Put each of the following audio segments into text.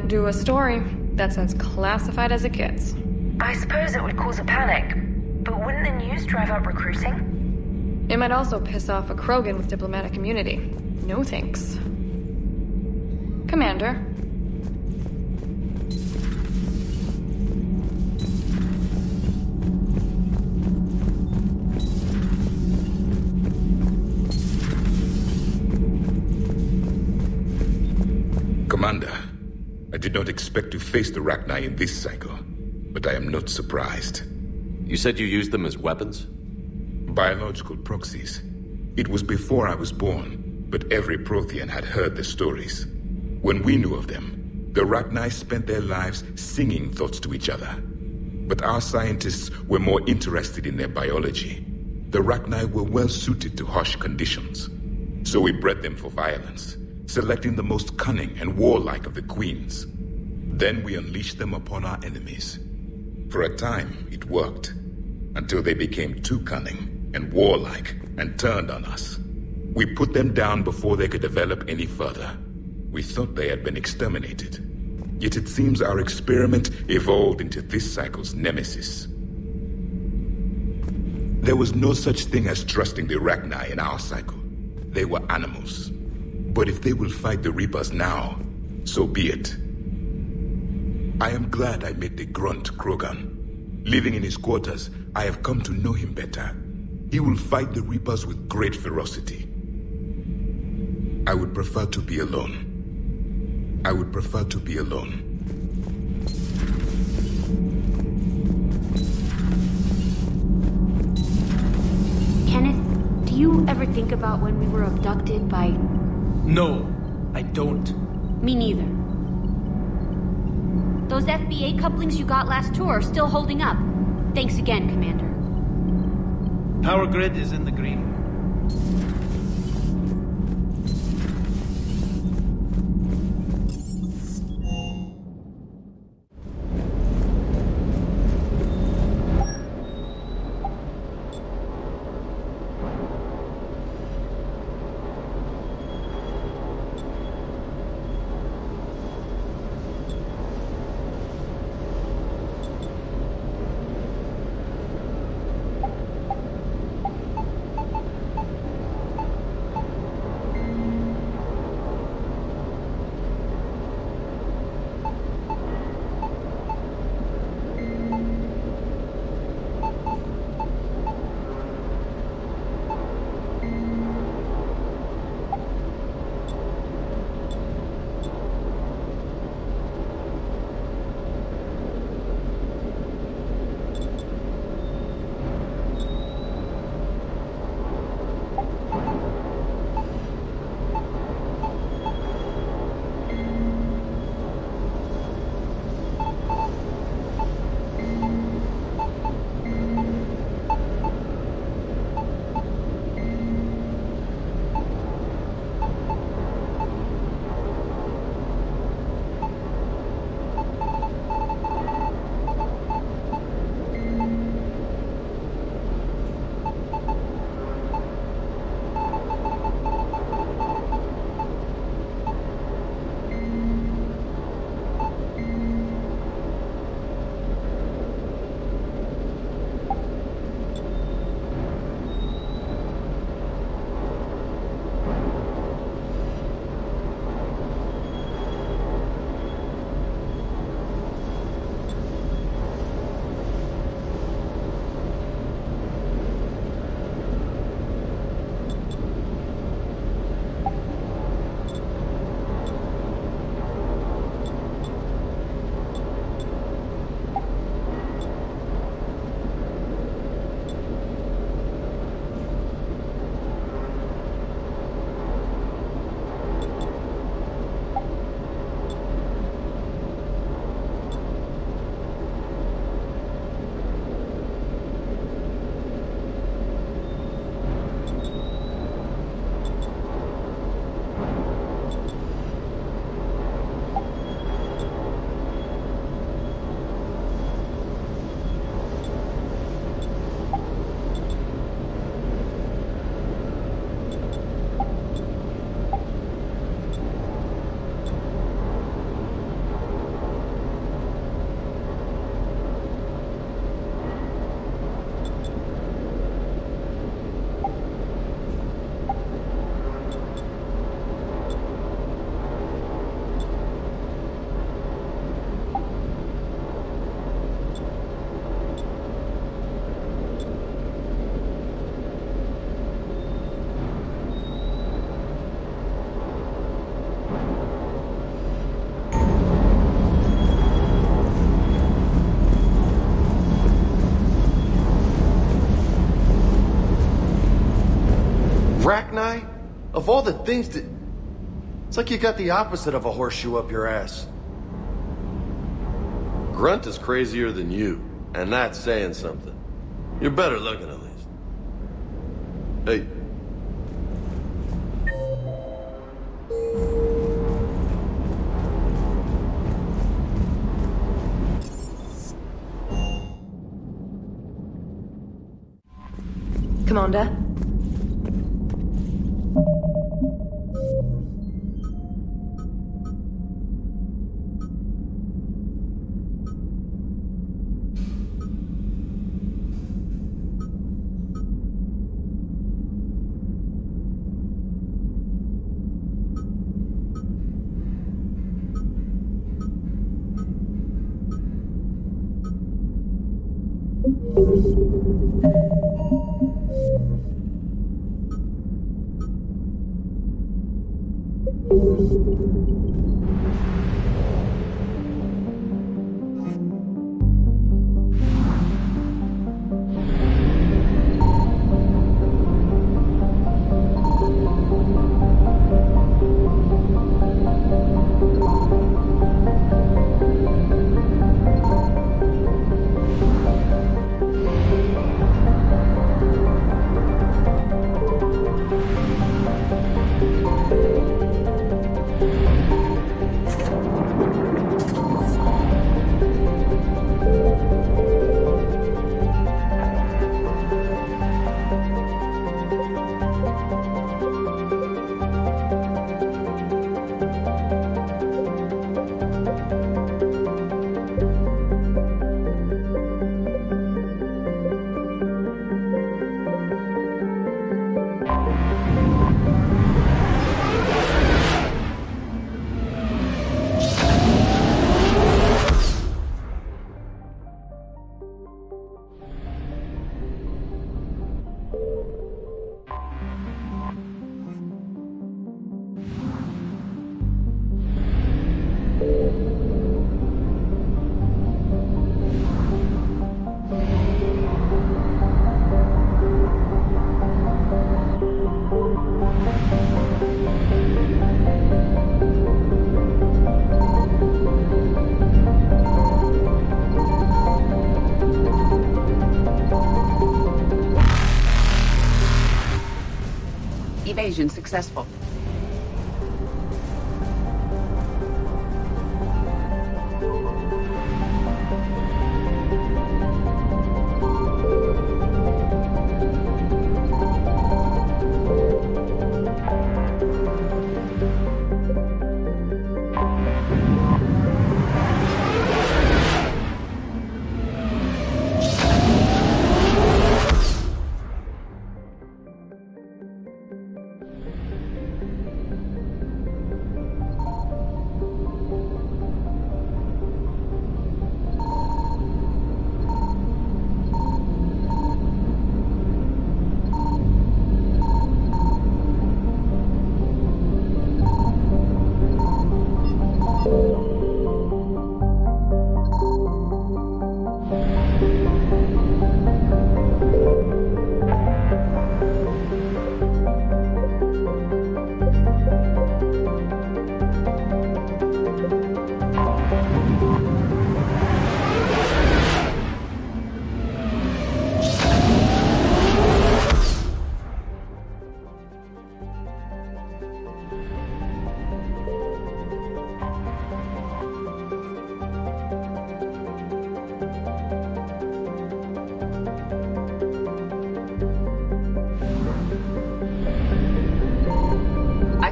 Can't do a story. That's as classified as it gets. I suppose it would cause a panic, but wouldn't the news drive up recruiting? It might also piss off a Krogan with diplomatic immunity. No thanks. Commander. Commander, I did not expect to face the Rachni in this cycle, but I am not surprised. You said you used them as weapons? Biological proxies. It was before I was born, but every Prothean had heard the stories. When we knew of them, the Rachni spent their lives singing thoughts to each other. But our scientists were more interested in their biology. The Rachni were well suited to harsh conditions. So we bred them for violence, selecting the most cunning and warlike of the queens. Then we unleashed them upon our enemies. For a time, it worked, until they became too cunning and warlike and turned on us. We put them down before they could develop any further. We thought they had been exterminated. Yet it seems our experiment evolved into this cycle's nemesis. There was no such thing as trusting the Rachni in our cycle. They were animals. But if they will fight the Reapers now, so be it. I am glad I met the grunt Krogan. Living in his quarters, I have come to know him better. He will fight the Reapers with great ferocity. I would prefer to be alone. I would prefer to be alone. Kenneth, do you ever think about when we were abducted by... No, I don't. Me neither. Those FBA couplings you got last tour are still holding up. Thanks again, Commander. Power grid is in the green. Rachni? Of all the things that... It's like you got the opposite of a horseshoe up your ass. Grunt is crazier than you, and that's saying something. You're better looking, at least. Hey. Commander? Evasion successful.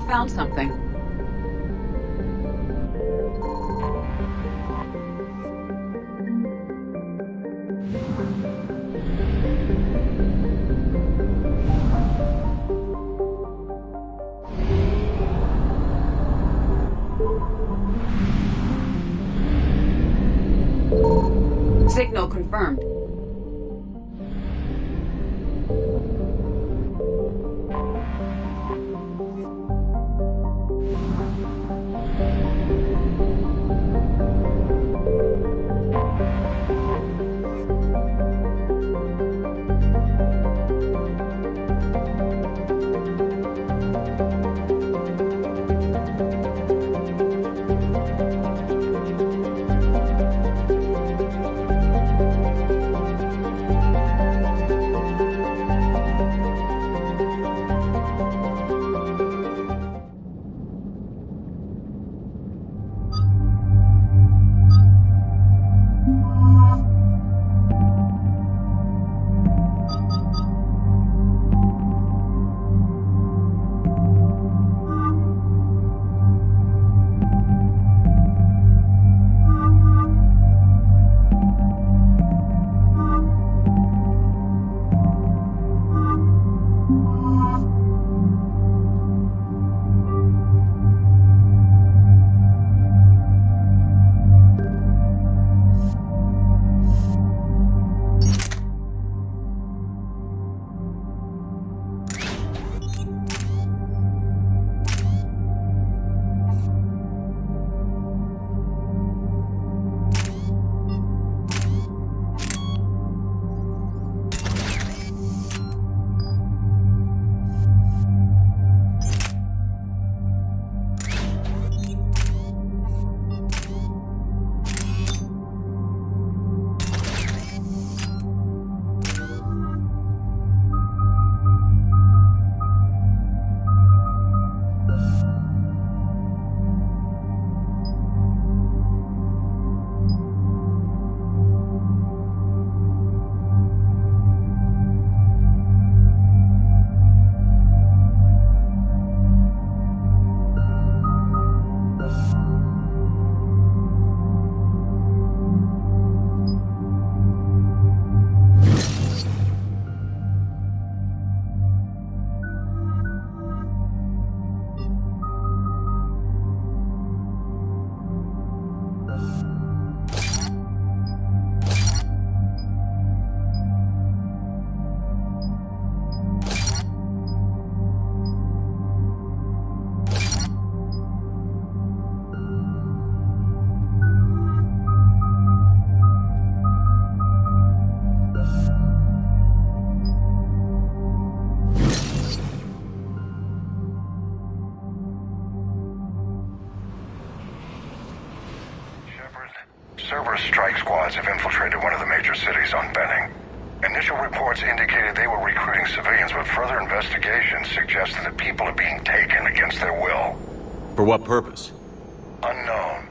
Found something. Signal confirmed. Cerberus strike squads have infiltrated one of the major cities on Benning. Initial reports indicated they were recruiting civilians, but further investigations suggested that people are being taken against their will. For what purpose? Unknown.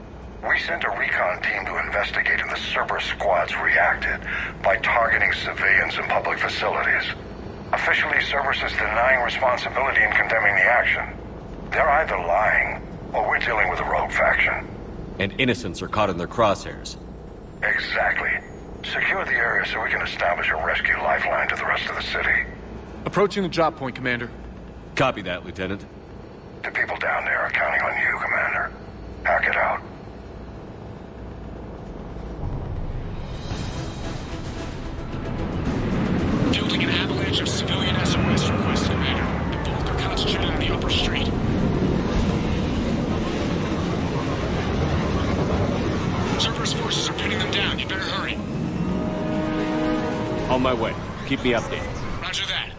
We sent a recon team to investigate, and the Cerberus squads reacted by targeting civilians in public facilities. Officially, Cerberus is denying responsibility and condemning the action. They're either lying, or we're dealing with a rogue faction. And innocents are caught in their crosshairs. Exactly. Secure the area so we can establish a rescue lifeline to the rest of the city. Approaching the drop point, Commander. Copy that, Lieutenant. The people down there are counting on you, Commander. Hack it out. Fielding an avalanche of civilian SOS requests, Commander. The bulk are concentrated on the upper street. Cerberus forces are pinning them down. You better hurry. On my way. Keep me updated. Roger that.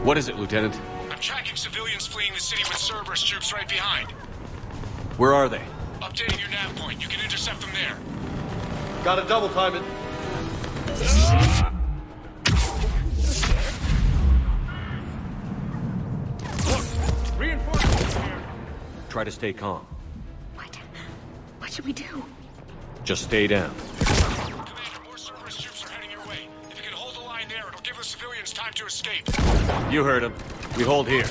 What is it, Lieutenant? I'm tracking civilians fleeing the city with Cerberus troops right behind. Where are they? Updating your nav point. You can intercept them there. Gotta double time it. Reinforcements here. Try to stay calm. What should we do? Just stay down. Commander, more Cerberus troops are heading your way. If you can hold the line there, it'll give the civilians time to escape. You heard him. We hold here.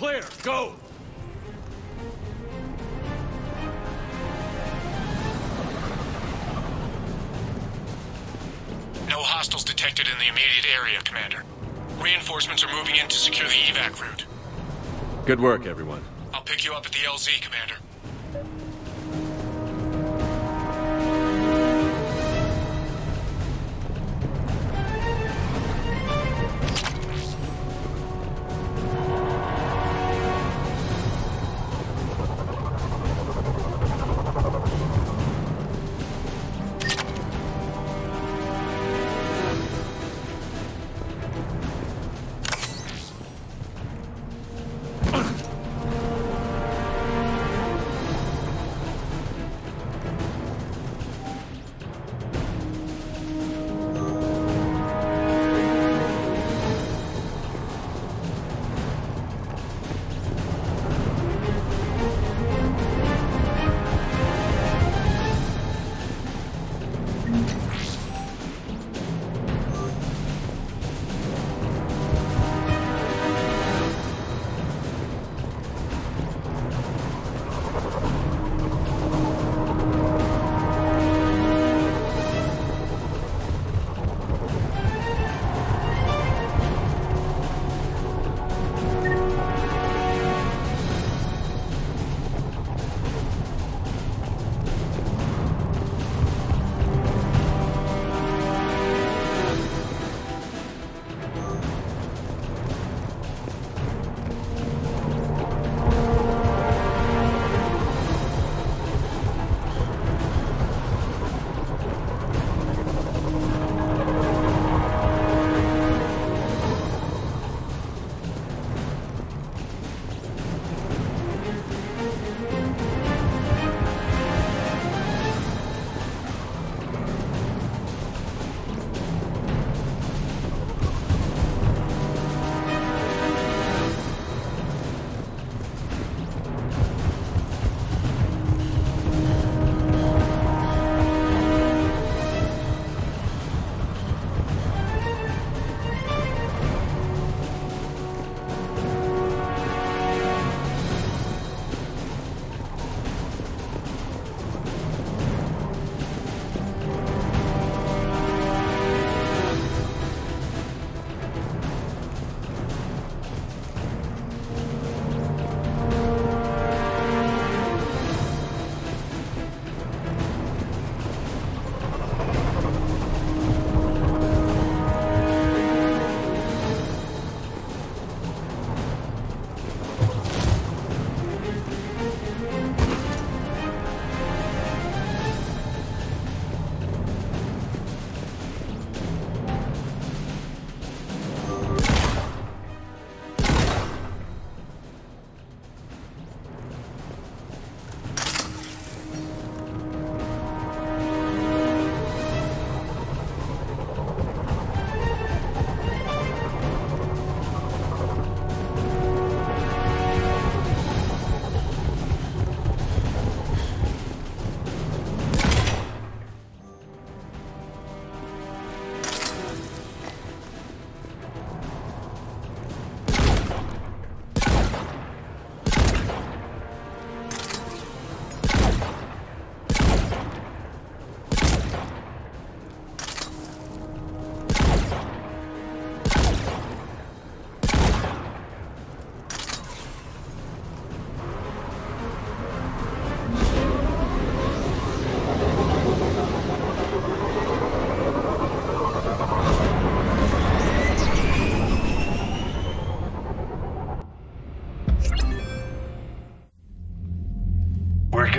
Clear! Go! No hostiles detected in the immediate area, Commander. Reinforcements are moving in to secure the evac route. Good work, everyone. I'll pick you up at the LZ, Commander.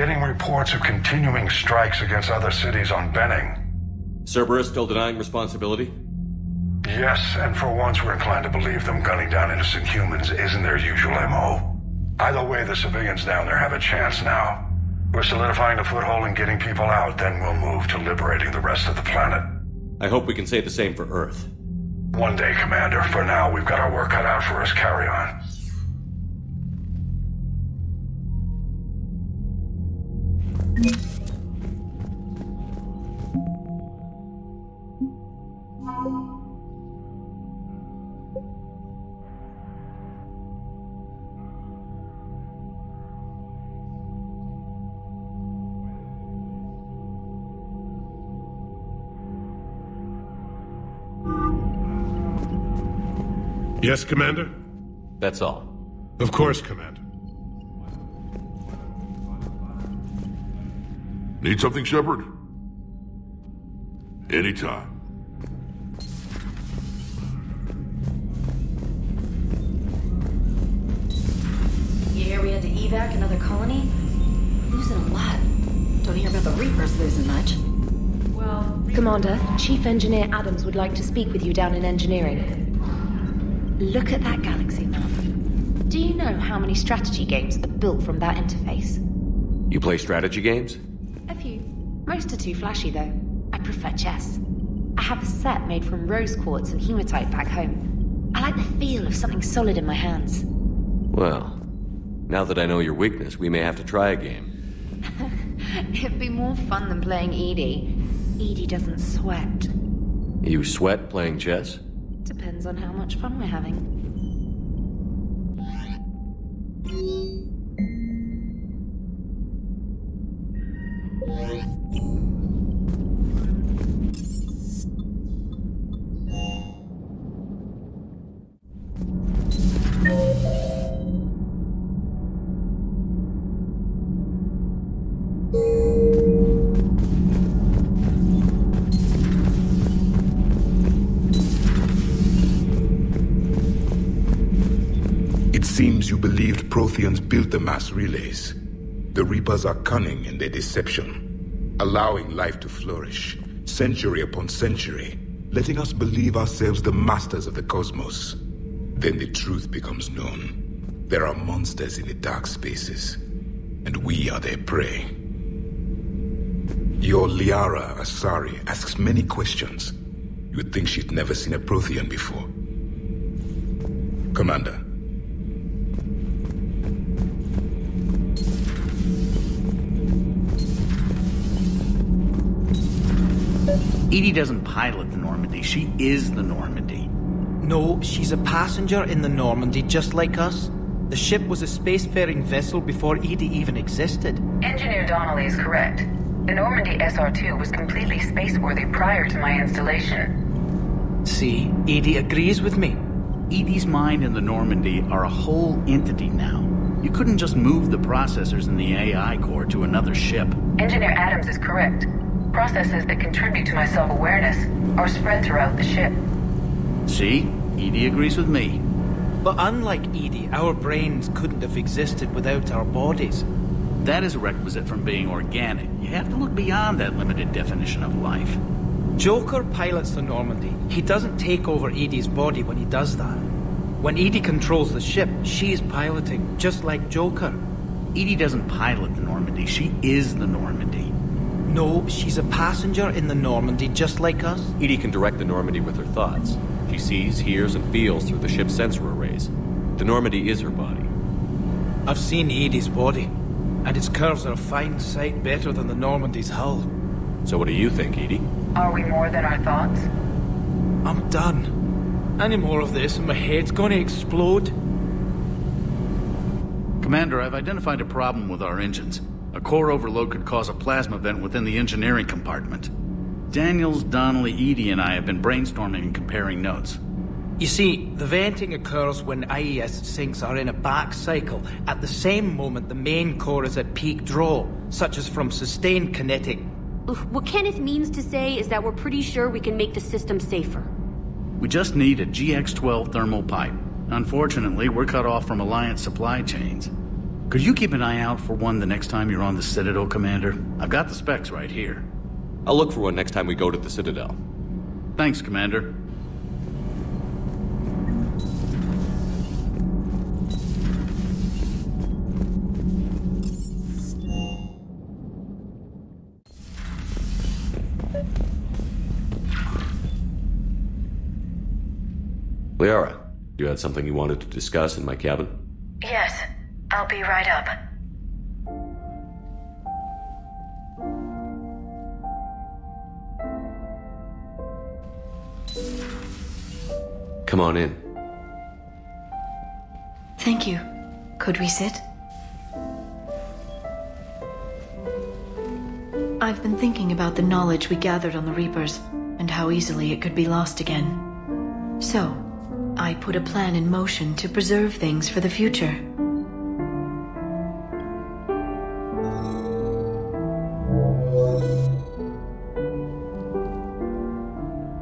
getting reports of continuing strikes against other cities on Benning. Cerberus still denying responsibility? Yes, and for once we're inclined to believe them gunning down innocent humans isn't their usual MO. Either way, the civilians down there have a chance now. We're solidifying a foothold and getting people out, then we'll move to liberating the rest of the planet. I hope we can say the same for Earth. One day, Commander. For now, we've got our work cut out for us. Carry on. Yes, Commander? That's all. Of course, Commander. Need something, Shepard? Anytime. You hear we had to evac another colony? Losing a lot. Don't hear about the Reapers losing much. Well, Commander, Chief Engineer Adams would like to speak with you down in engineering. Look at that galaxy map. Do you know how many strategy games are built from that interface? You play strategy games? A few. Most are too flashy, though. I prefer chess. I have a set made from rose quartz and hematite back home. I like the feel of something solid in my hands. Well, now that I know your weakness, we may have to try a game. It'd be more fun than playing Edie. Edie doesn't sweat. You sweat playing chess? Depends on how much fun we're having. Seems you believed Protheans built the mass relays. The Reapers are cunning in their deception, allowing life to flourish, century upon century, letting us believe ourselves the masters of the cosmos. Then the truth becomes known. There are monsters in the dark spaces, and we are their prey. Your Liara Asari asks many questions. You would think she'd never seen a Prothean before. Commander. Edie doesn't pilot the Normandy, she is the Normandy. No, she's a passenger in the Normandy just like us. The ship was a spacefaring vessel before Edie even existed. Engineer Donnelly is correct. The Normandy SR-2 was completely spaceworthy prior to my installation. See, Edie agrees with me. Edie's mind and the Normandy are a whole entity now. You couldn't just move the processors in the AI core to another ship. Engineer Adams is correct. Processes that contribute to my self-awareness are spread throughout the ship. See? Edie agrees with me. But unlike Edie, our brains couldn't have existed without our bodies. That is a requisite from being organic. You have to look beyond that limited definition of life. Joker pilots the Normandy. He doesn't take over Edie's body when he does that. When Edie controls the ship, she's piloting, just like Joker. Edie doesn't pilot the Normandy, she is the Normandy. No, she's a passenger in the Normandy just like us. Edie can direct the Normandy with her thoughts. She sees, hears, and feels through the ship's sensor arrays. The Normandy is her body. I've seen Edie's body, and its curves are a fine sight better than the Normandy's hull. So what do you think, Edie? Are we more than our thoughts? I'm done. Any more of this and my head's gonna explode. Commander, I've identified a problem with our engines. A core overload could cause a plasma vent within the engineering compartment. Daniels, Donnelly, Edie, and I have been brainstorming and comparing notes. You see, the venting occurs when IES sinks are in a back cycle at the same moment the main core is at peak draw, such as from sustained kinetic. What Kenneth means to say is that we're pretty sure we can make the system safer. We just need a GX-12 thermal pipe. Unfortunately, we're cut off from Alliance supply chains. Could you keep an eye out for one the next time you're on the Citadel, Commander? I've got the specs right here. I'll look for one next time we go to the Citadel. Thanks, Commander. Liara, you had something you wanted to discuss in my cabin? Yes, I'll be right up. Come on in. Thank you. Could we sit? I've been thinking about the knowledge we gathered on the Reapers, and how easily it could be lost again. So, I put a plan in motion to preserve things for the future.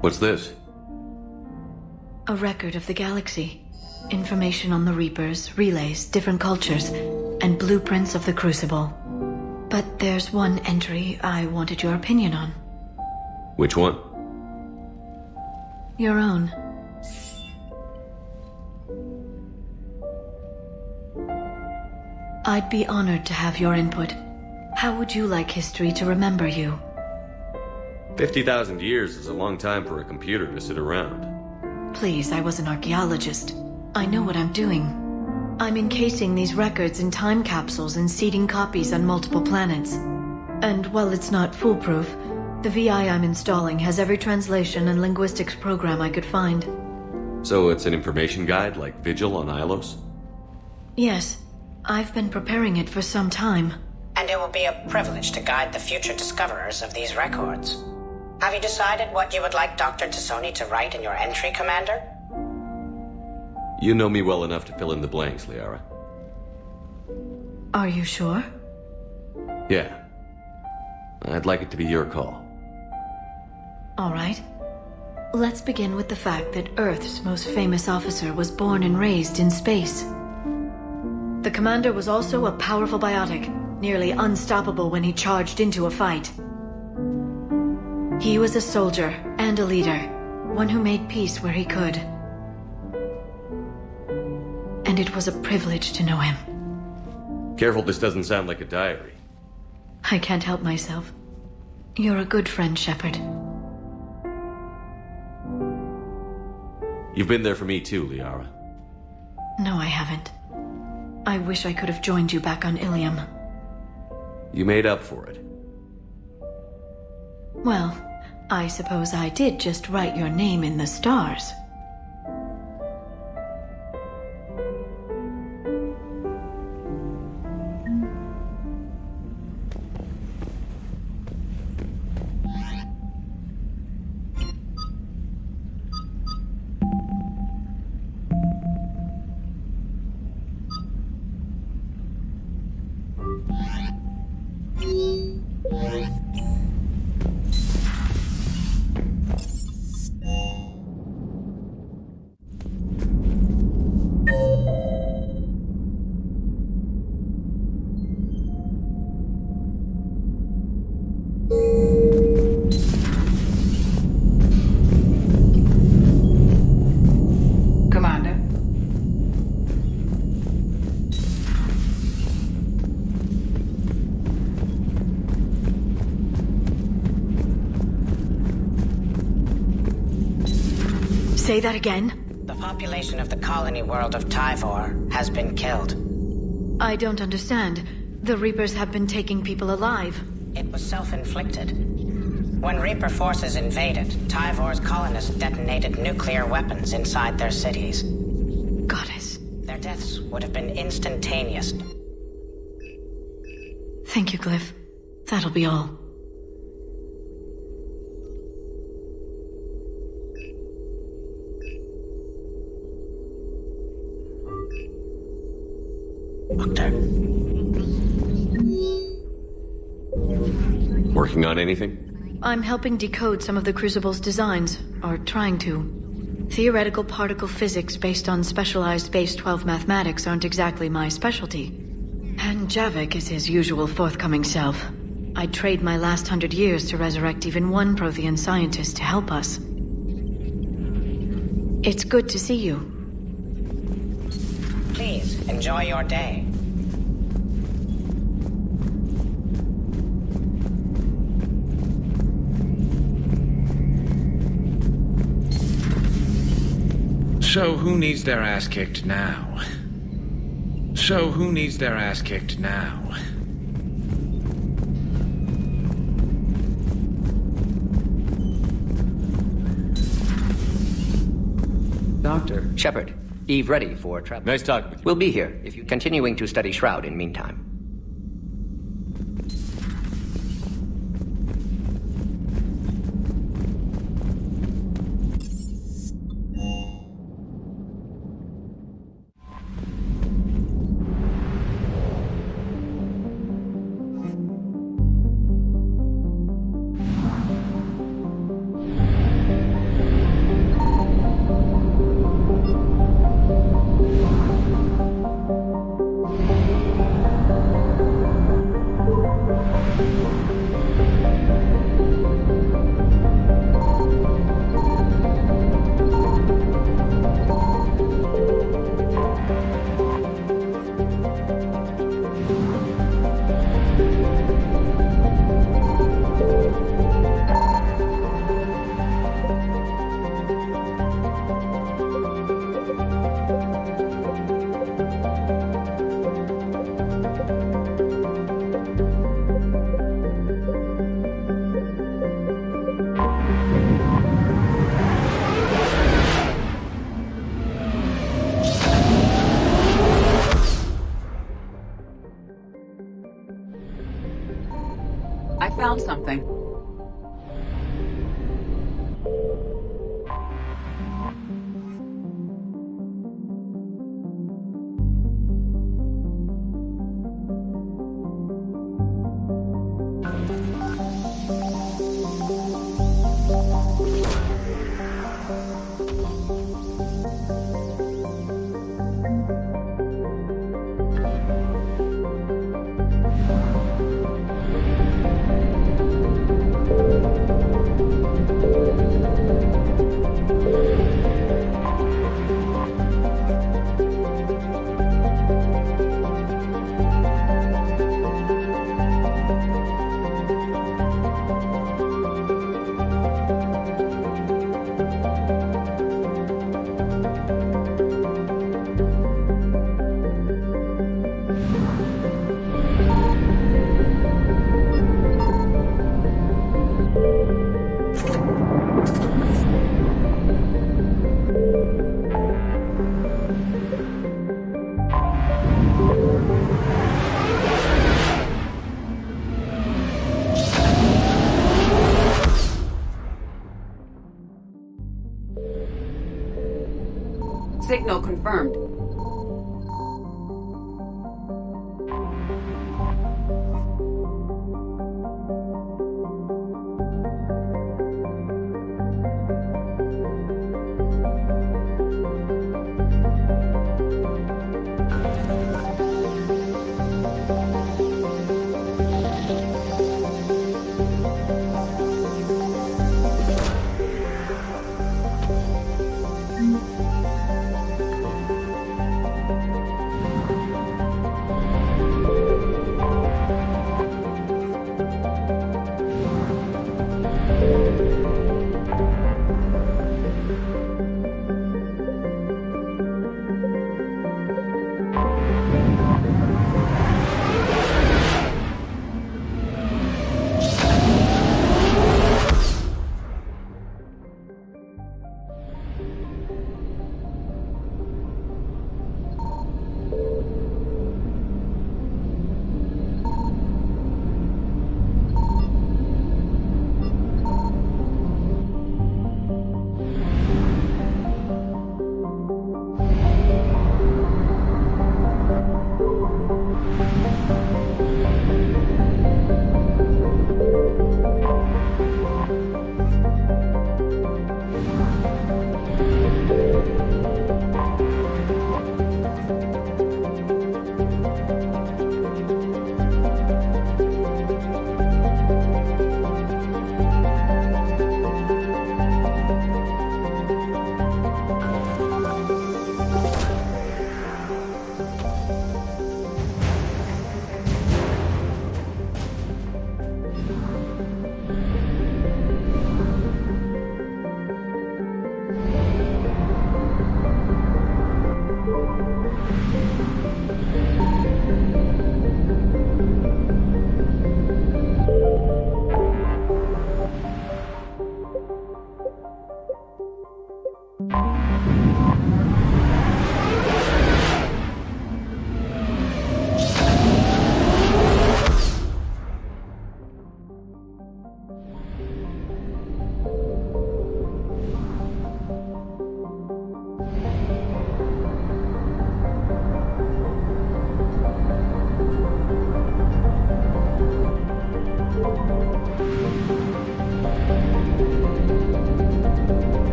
What's this? A record of the galaxy. Information on the Reapers, relays, different cultures, and blueprints of the Crucible. But there's one entry I wanted your opinion on. Which one? Your own. I'd be honored to have your input. How would you like history to remember you? 50,000 years is a long time for a computer to sit around. Please, I was an archaeologist. I know what I'm doing. I'm encasing these records in time capsules and seeding copies on multiple planets. And while it's not foolproof, the VI I'm installing has every translation and linguistics program I could find. So it's an information guide like Vigil on Ilos? Yes. I've been preparing it for some time. And it will be a privilege to guide the future discoverers of these records. Have you decided what you would like Dr. Tassoni to write in your entry, Commander? You know me well enough to fill in the blanks, Liara. Are you sure? Yeah. I'd like it to be your call. All right. Let's begin with the fact that Earth's most famous officer was born and raised in space. The commander was also a powerful biotic, nearly unstoppable when he charged into a fight. He was a soldier and a leader, one who made peace where he could. And it was a privilege to know him. Careful, this doesn't sound like a diary. I can't help myself. You're a good friend, Shepard. You've been there for me too, Liara. No, I haven't. I wish I could have joined you back on Ilium. You made up for it. Well, I suppose I did just write your name in the stars. Say that again? The population of the colony world of Tyvor has been killed. I don't understand. The Reapers have been taking people alive. It was self-inflicted. When Reaper forces invaded, Tyvor's colonists detonated nuclear weapons inside their cities. Goddess. Their deaths would have been instantaneous. Thank you, Glyph. That'll be all. Doctor. Working on anything? I'm helping decode some of the Crucible's designs, or trying to. Theoretical particle physics based on specialized base 12 mathematics aren't exactly my specialty. And Javik is his usual forthcoming self. I'd trade my last 100 years to resurrect even one Prothean scientist to help us. It's good to see you. Please, enjoy your day. So who needs their ass kicked now? So who needs their ass kicked now? Doctor, Shepard, Eve ready for travel. Nice talking with you. We'll be here if you're continuing to study Shroud in meantime. I found something. Signal confirmed.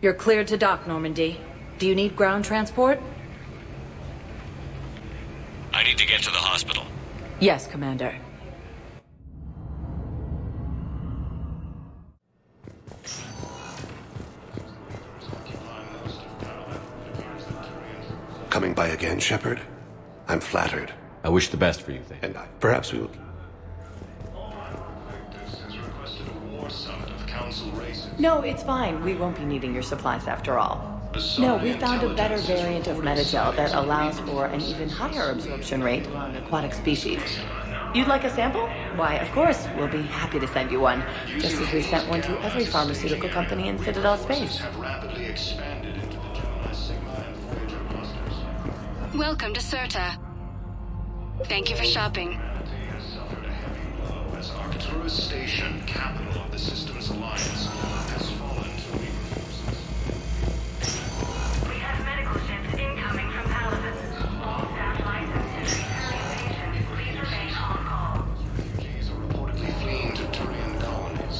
You're cleared to dock, Normandy. Do you need ground transport? I need to get to the hospital. Yes, Commander. Coming by again, Shepard? I'm flattered. I wish the best for you, Thane. And perhaps we will... No, it's fine. We won't be needing your supplies after all. No, we found a better variant of Metagel that allows for an even higher absorption rate on aquatic species. You'd like a sample? Why, of course, we'll be happy to send you one, just as we sent one to every pharmaceutical company in Citadel space. Welcome to Serta. Thank you for shopping. As Arcturus Station, capital of the Systems Alliance, has fallen to Reaper forces. We have medical ships incoming from Paladin. All staff licensed to treat patients. Please remain on call. Refugees are reportedly fleeing to Turian colonies.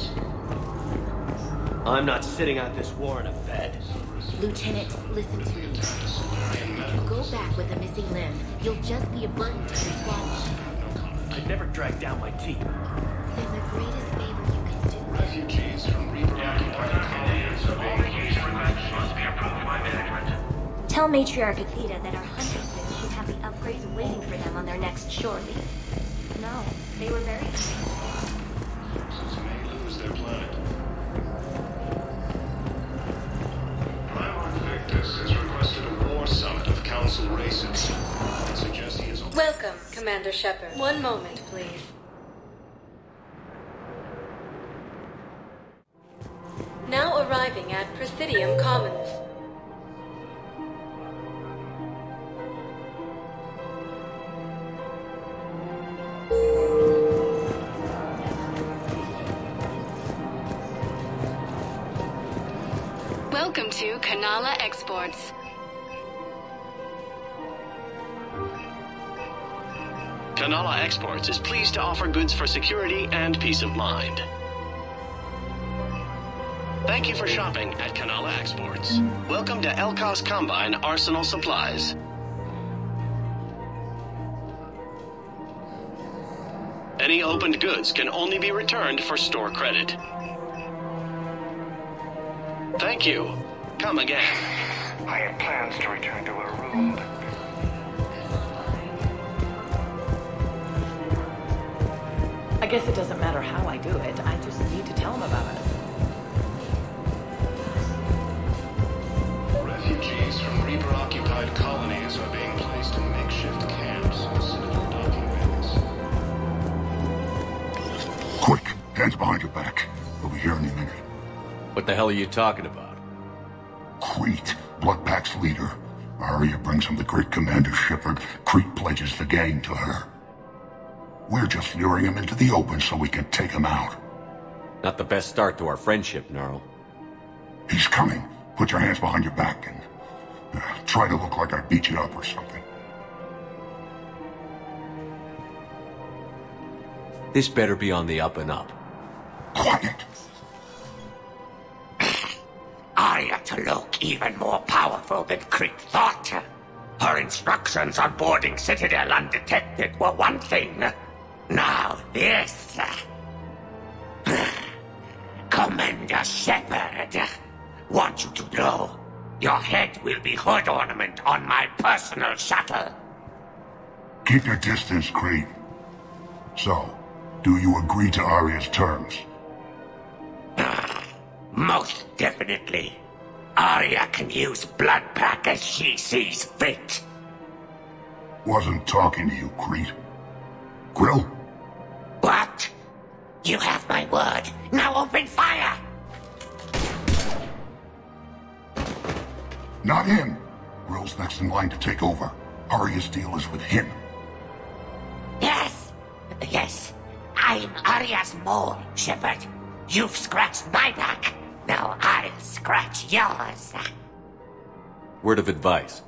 I'm not sitting out this war in a bed. Lieutenant, listen to me. If you go back with a missing limb, you'll just be a burden to your squad. I'd never drag down my teeth. Then the greatest favor you can do. Refugees from Reaper-occupied colonies are being placed in must be approved by management. Tell Matriarch Athena that our huntresses should have the upgrades waiting for them on their next shore leave. No, they were very... Forces may lose their planet. Primarch Victus has requested a war summit of Council races. I suggest he is... Welcome, Commander Shepard. One moment, please. Now arriving at Presidium Commons. Welcome to Kanala Exports. Kanala Exports is pleased to offer goods for security and peace of mind. Thank you for shopping at Kanala Exports. Welcome to Elkos Combine Arsenal Supplies. Any opened goods can only be returned for store credit. Thank you. Come again. I had plans to return to her room, but... I guess it doesn't matter how I do it. I just need to tell him about it. Refugees from Reaper-occupied colonies are being placed in makeshift camps in Citadel docking bays. Quick, hands behind your back. We'll be here any minute. What the hell are you talking about? Crete, Bloodpack's leader. Arya brings him the great Commander Shepard. Crete pledges the gang to her. We're just luring him into the open so we can take him out. Not the best start to our friendship, Gnarl. He's coming. Put your hands behind your back and try to look like I beat you up or something. This better be on the up and up. Quiet! Arya to look even more powerful than Crete thought. Her instructions on boarding Citadel undetected were one thing. Now this. Commander Shepard, want you to know, your head will be hood ornament on my personal shuttle. Keep your distance, Crete. So, do you agree to Arya's terms? Most definitely. Arya can use Bloodpack as she sees fit. Wasn't talking to you, Crete. Grill? What? You have my word. Now open fire! Not him. Grill's next in line to take over. Arya's deal is with him. Yes. Yes. I'm Arya's mole, Shepard. You've scratched my back. Now I'll scratch yours. Word of advice.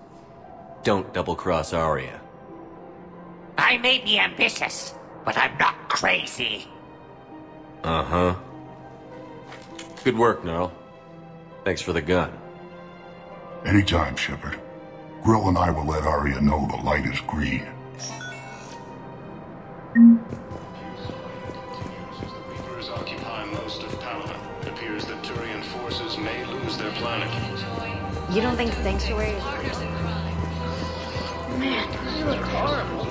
Don't double-cross Arya. I may be ambitious, but I'm not crazy. Uh-huh. Good work, Gnarl. Thanks for the gun. Anytime, Shepard. Grill and I will let Arya know the light is green. Reapers occupy most of Palaven. It appears that Turian forces may lose their planet. You don't think Sanctuary is... Man, you look horrible.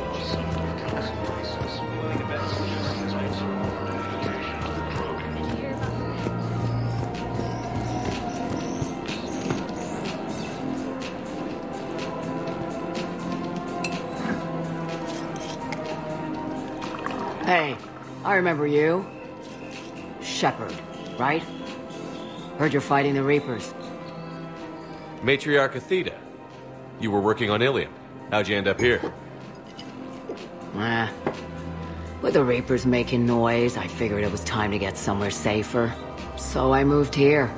Hey, I remember you. Shepard, right? Heard you're fighting the Reapers. Matriarch Athena. You were working on Ilium. How'd you end up here? With the Reapers making noise, I figured it was time to get somewhere safer. So I moved here.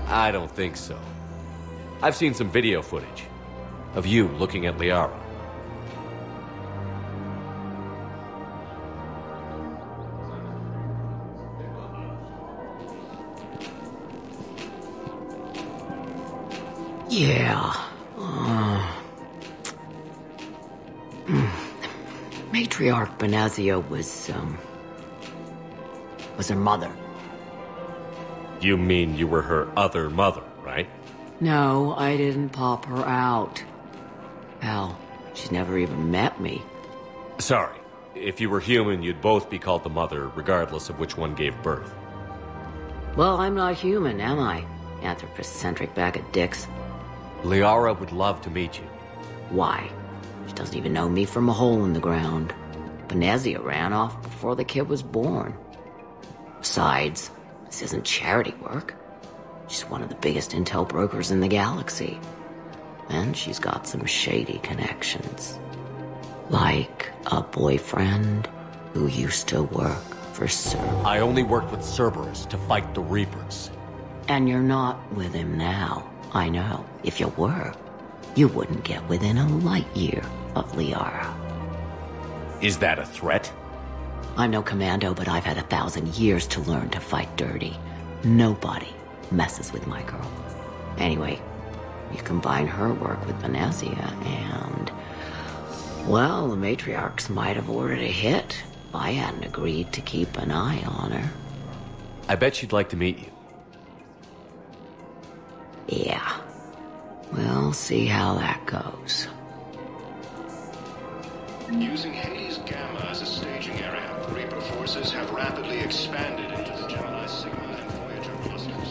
I don't think so. I've seen some video footage of you looking at Liara. Yeah. Matriarch Benazia was her mother. You mean you were her other mother, right? No, I didn't pop her out. Hell, she's never even met me. Sorry. If you were human, you'd both be called the mother, regardless of which one gave birth. Well, I'm not human, am I? Anthropocentric bag of dicks. Liara would love to meet you. Why? She doesn't even know me from a hole in the ground. Benazia ran off before the kid was born. Besides, this isn't charity work. She's one of the biggest intel brokers in the galaxy. And she's got some shady connections. Like a boyfriend who used to work for Cerberus. I only worked with Cerberus to fight the Reapers. And you're not with him now. I know. If you were, you wouldn't get within a light year of Liara. Is that a threat? I'm no commando, but I've had 1,000 years to learn to fight dirty. Nobody messes with my girl. Anyway, you combine her work with Benazia and... well, the matriarchs might have ordered a hit if I hadn't agreed to keep an eye on her. I bet she'd like to meet you. Yeah. We'll see how that goes. Using Hades Gamma as a staging area, Reaper forces have rapidly expanded into the Gemini Sigma and Voyager clusters.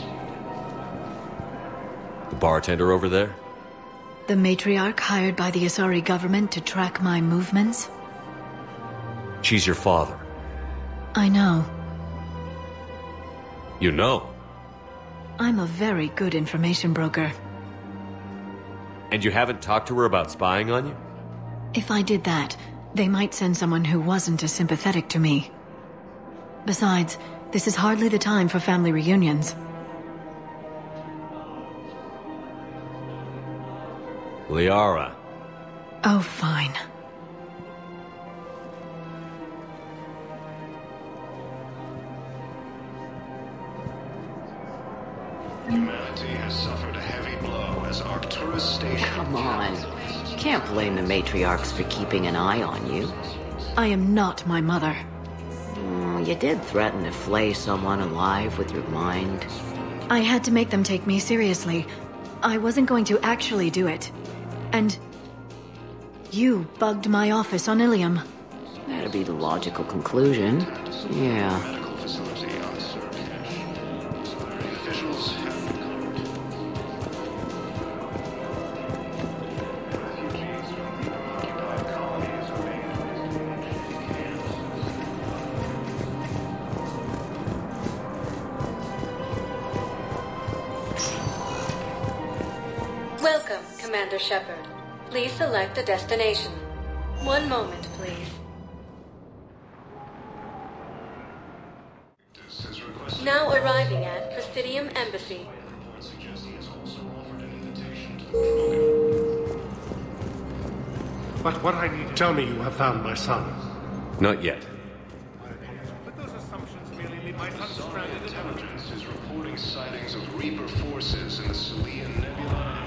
The bartender over there? The matriarch hired by the Asari government to track my movements? She's your father. I know. You know? I'm a very good information broker. And you haven't talked to her about spying on you? If I did that, they might send someone who wasn't as sympathetic to me. Besides, this is hardly the time for family reunions. Liara. Oh, fine. Humanity has suffered a heavy blow as Arcturus station... Come on. You can't blame the matriarchs for keeping an eye on you. I am not my mother. You did threaten to flay someone alive with your mind. I had to make them take me seriously. I wasn't going to actually do it. And... you bugged my office on Ilium. That'd be the logical conclusion. Yeah. Welcome, Commander Shepard. Please select a destination. One moment, please. Now arriving at Presidium Embassy. But what I need, tell me you have found my son. Not yet. But those assumptions merely leave my son stranded in Intelligence is reporting confirming sightings of Reaper forces in the Selian Nebula.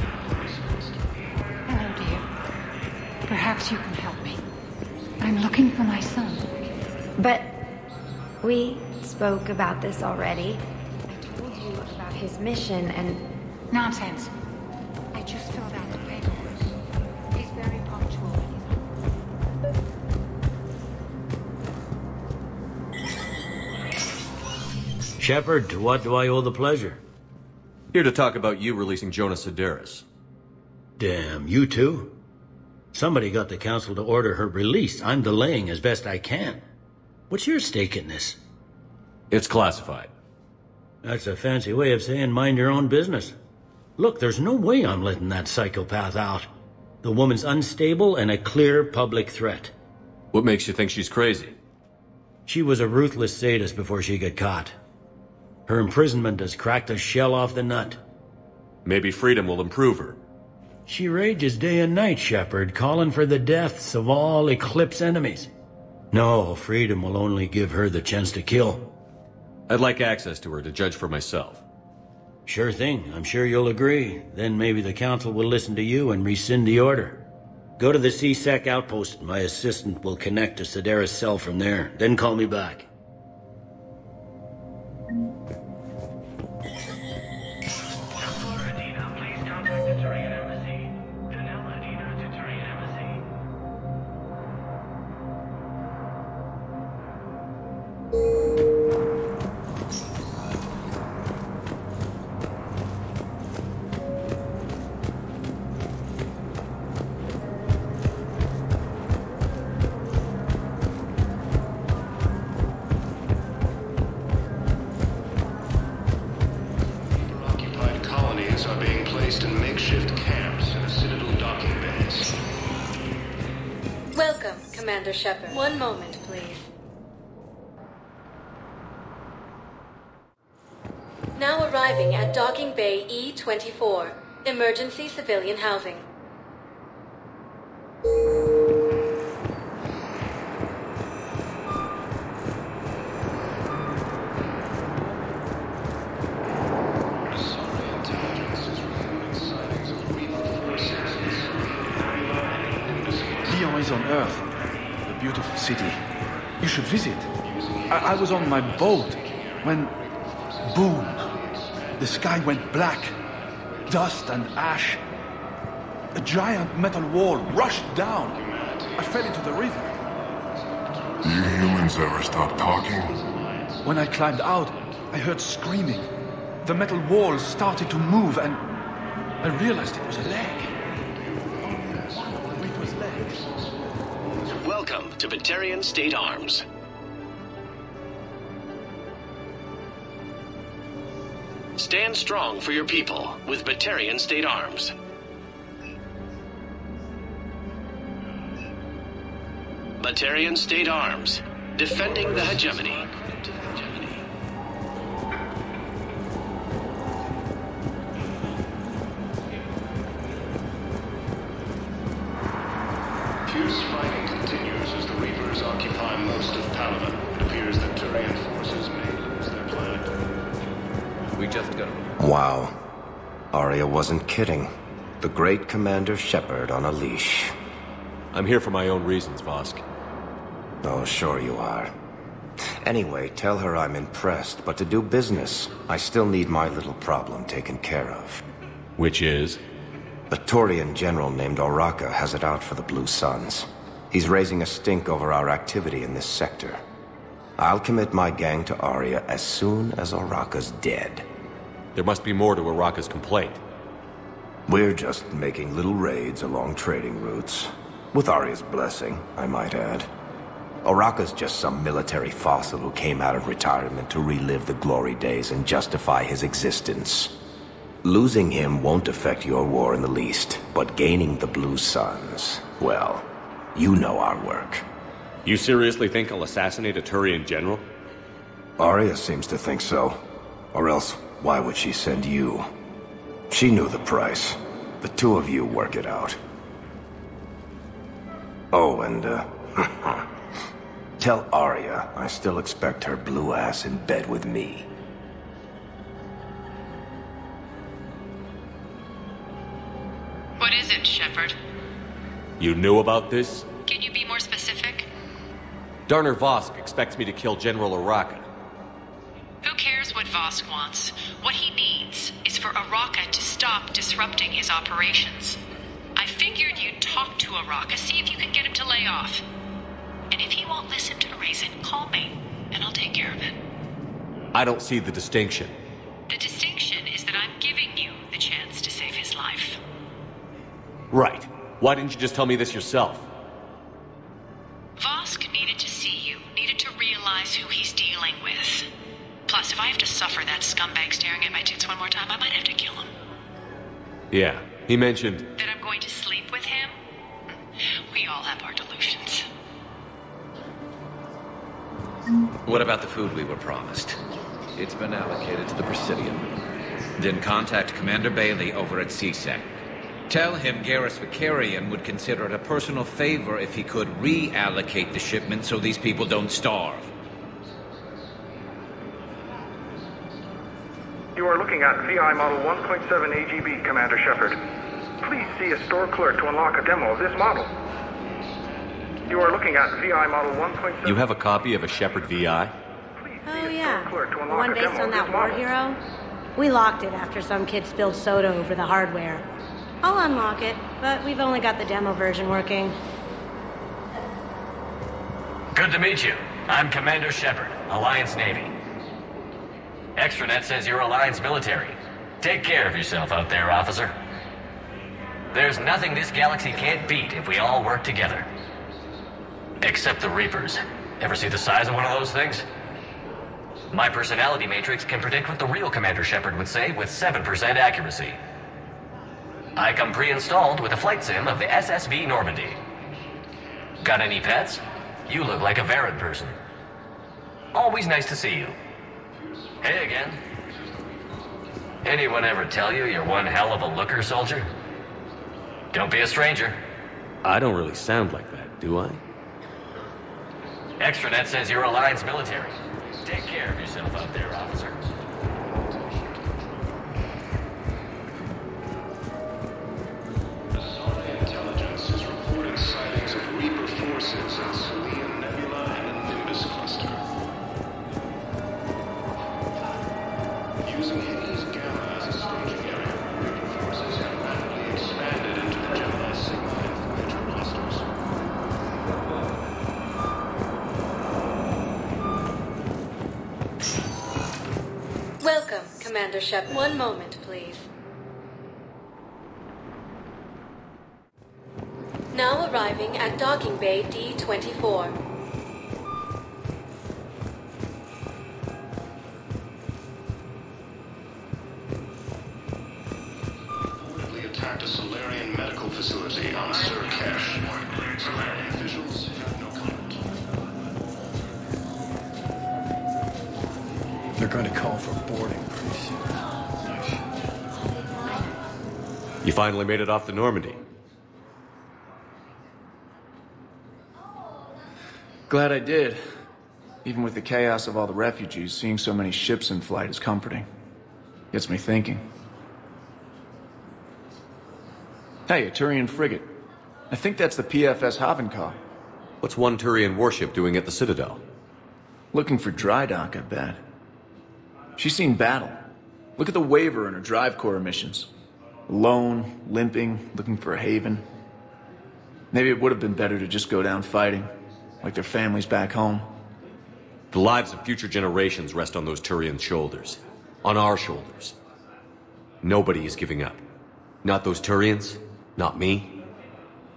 Hello, dear. Perhaps you can help me. I'm looking for my son. But we spoke about this already. I told you about his mission and... Nonsense. I just filled out the paperwork. He's very punctual. Shepard, to what do I owe the pleasure? Here to talk about you releasing Jonas Sedaris. Damn, you too? Somebody got the council to order her release. I'm delaying as best I can. What's your stake in this? It's classified. That's a fancy way of saying mind your own business. Look, there's no way I'm letting that psychopath out. The woman's unstable and a clear public threat. What makes you think she's crazy? She was a ruthless sadist before she got caught. Her imprisonment has cracked the shell off the nut. Maybe freedom will improve her. She rages day and night, Shepard, calling for the deaths of all Eclipse enemies. No, freedom will only give her the chance to kill. I'd like access to her to judge for myself. Sure thing. I'm sure you'll agree. Then maybe the council will listen to you and rescind the order. Go to the C-Sec outpost. My assistant will connect to Sedaris' cell from there. Then call me back. Commander Shepard. One moment, please. Now arriving at Docking Bay E-24, emergency civilian housing. Lyon is on Earth. Beautiful city. You should visit. I was on my boat when... boom! The sky went black. Dust and ash. A giant metal wall rushed down. I fell into the river. Do you humans ever stop talking? When I climbed out, I heard screaming. The metal wall started to move and... I realized it was a leg. It was legs. Welcome to Batarian State Arms. Stand strong for your people with Batarian State Arms. Batarian State Arms, defending the hegemony. Fierce fighting continues as the Reapers occupy most of Palaven. It appears that Turian forces may lose their planet. We just got... Wow. Arya wasn't kidding. The great Commander Shepard on a leash. I'm here for my own reasons, Vosk. Oh, sure you are. Anyway, tell her I'm impressed, but to do business, I still need my little problem taken care of. Which is? A Turian general named Oraka has it out for the Blue Suns. He's raising a stink over our activity in this sector. I'll commit my gang to Arya as soon as Oraka's dead. There must be more to Oraka's complaint. We're just making little raids along trading routes. With Arya's blessing, I might add. Oraka's just some military fossil who came out of retirement to relive the glory days and justify his existence. Losing him won't affect your war in the least, but gaining the Blue Suns, well, you know our work. You seriously think I'll assassinate a Turian general? Arya seems to think so. Or else, why would she send you? She knew the price. The two of you work it out. Oh, and, tell Arya I still expect her blue ass in bed with me. is it, Shepard? You knew about this? Can you be more specific? Darner Vosk expects me to kill General Araka. Who cares what Vosk wants? What he needs is for Araka to stop disrupting his operations. I figured you'd talk to Araka, see if you can get him to lay off. And if he won't listen to reason, call me, and I'll take care of it. I don't see the distinction. The distinction is that I'm giving you the chance to save his life. Right. Why didn't you just tell me this yourself? Vosk needed to see you, needed to realize who he's dealing with. Plus, if I have to suffer that scumbag staring at my tits one more time, I might have to kill him. Yeah, he mentioned... That I'm going to sleep with him? We all have our delusions. What about the food we were promised? It's been allocated to the Presidium. Then contact Commander Bailey over at CSEC. Tell him Garrus Vicarian would consider it a personal favor if he could reallocate the shipment so these people don't starve. You are looking at VI Model 1.7 AGB, Commander Shepard. Please see a store clerk to unlock a demo of this model. You are looking at VI Model 1.7... You have a copy of a Shepard VI? Oh yeah, the one based on that war hero? We locked it after some kid spilled soda over the hardware. I'll unlock it, but we've only got the demo version working. Good to meet you. I'm Commander Shepard, Alliance Navy. Extranet says you're Alliance military. Take care of yourself out there, officer. There's nothing this galaxy can't beat if we all work together. Except the Reapers. Ever see the size of one of those things? My personality matrix can predict what the real Commander Shepard would say with 7% accuracy. I come pre-installed with a flight sim of the SSV Normandy. Got any pets? You look like a Varad person. Always nice to see you. Hey again. Anyone ever tell you you're one hell of a looker, soldier? Don't be a stranger. I don't really sound like that, do I? Extranet says you're Alliance military. Take care of yourself out there, officer. Intelligence is reporting sightings of Reaper forces in Selene Nebula and the Nimbus cluster. Using Hades Gamma as a staging area, Reaper forces have rapidly expanded into the Gemini Sigma and Voyager clusters. Welcome, Commander Shep. One moment, please. Now arriving at Docking Bay D-24. Reportedly attacked a Solarian medical facility on Surcash. Solarian officials have no comment. They're going to call for boarding pretty soon. You finally made it off the Normandy. Glad I did. Even with the chaos of all the refugees, seeing so many ships in flight is comforting. Gets me thinking. Hey, a Turian frigate. I think that's the PFS Havenkaw. What's one Turian warship doing at the Citadel? Looking for dry dock, I bet. She's seen battle. Look at the waiver in her drive core emissions. Alone, limping, looking for a haven. Maybe it would have been better to just go down fighting, like their families back home. The lives of future generations rest on those Turian shoulders. On our shoulders. Nobody is giving up. Not those Turians, not me,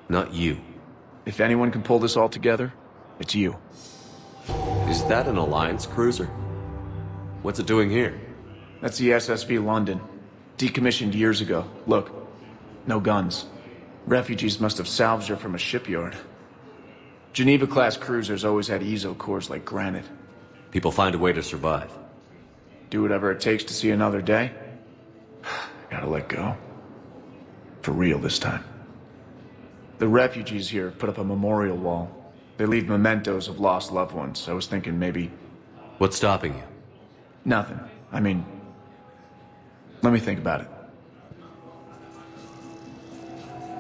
not you. If anyone can pull this all together, it's you. Is that an Alliance cruiser? What's it doing here? That's the SSV London. Decommissioned years ago. Look, no guns. Refugees must have salvaged her from a shipyard. Geneva-class cruisers always had ESO cores like granite. People find a way to survive. Do whatever it takes to see another day. Gotta let go. For real this time. The refugees here have put up a memorial wall. They leave mementos of lost loved ones. I was thinking maybe... What's stopping you? Nothing. I mean... Let me think about it.